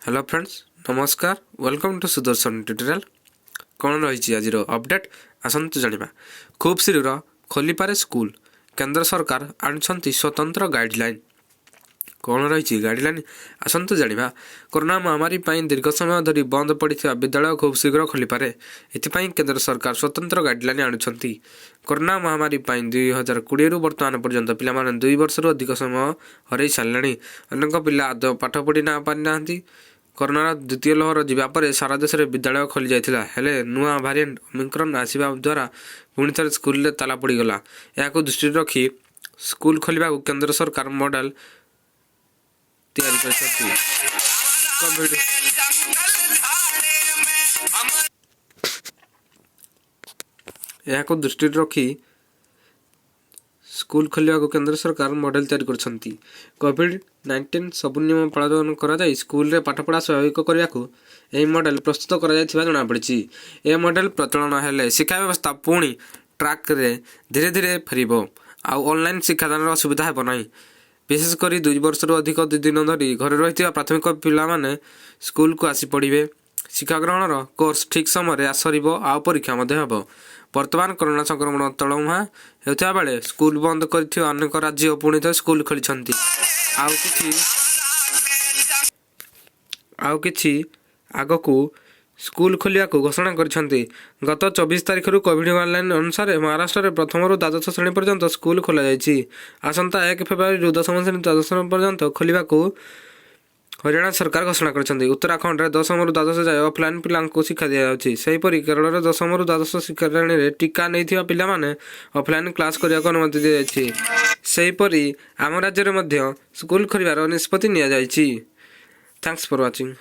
Hello friends नमस्कार welcome to Sudarshan tutorial कौन रही आज अपडेट आसतु जाना खूब शीघ्र खोली पारे स्कूल केंद्र सरकार आनी स्वतंत्र गाइडलाइन कौन रही गाइडलाइन आसतु जाना कोरोना महामारी दीर्घ समय धरी बंद पड़ा विद्यालय खूब शीघ्र खोली पारे एथपाई केंद्र सरकार स्वतंत्र गाइडलाइन आणुछंती कोरोना महामारी 2020 वर्तमान पर्यंत पिलामाने 2 वर्ष अधिक समय हरई सारे अनेक पिला आदौ पाठ पढ़ी ना पारि ना कोरोना द्वितीय लहर जावापर सारा देश में विद्यालय खोली जाता हेले नुआ भारिएंट ओमिक्रॉन आसवा द्वारा पुणी थे स्कूल ताला पड़गला या दृष्टि रखी स्कूल खोलने को केंद्र सरकार मॉडल दृष्टि रखी स्कूल खोलने को केंद्र सरकार मॉडल तैयारी करछंती कोविड-19 सबु नियम पालन करा स्कूल रे पाठ पढ़ा स्वाभाविक करने को यह मॉडल प्रस्तुत करा जना पड़ी यह मॉडल प्रचलन हेले शिक्षा व्यवस्था पुणी ट्रैक रे धीरे धीरे फेरब आउ ऑनलाइन शिक्षादान असुविधा हेब नहीं विशेषकर 2 वर्ष अधिक दिन धरी घर रही प्राथमिक पिला माने स्कूल को आसी पढ़े शिक्षा ग्रहण कोर्स ठीक समय सर आउ परीक्षा हेब वर्तमान कोरोना संक्रमण तलमुहा होता बेले स्कूल बंद कर अनेक राज्य पुणी थे स्कूल खोली आउ किछि आगकू स्कूल खोलिया को घोषणा करछंती गत 24 तारिख रु कोविड गाइडलाइन अनुसार महाराष्ट्र में प्रथम रु द्वादश श्रेणी पर्यंत स्कूल खोला जायछि आसंता 1 फेब्रुआरी रु 10वीं श्रेणी द्वादश श्रेणी पर्यंत खोलिबा को हरियाणा सरकार घोषणा करछंती उत्तराखंड रे 10 रु द्वादश जाय ऑफलाइन पिलां को शिक्षा दिया जायछि सेहीपरि केरल रे 10 रु द्वादश शिक्षा श्रेणी रे टीका नैथिबा पिला माने ऑफलाइन क्लास करिया को अनुमति दिया जायछि सेहीपरि आम राज्य रे मध्य स्कूल खोलिबार निष्पत्ति निया जायछि। Thanks for watching.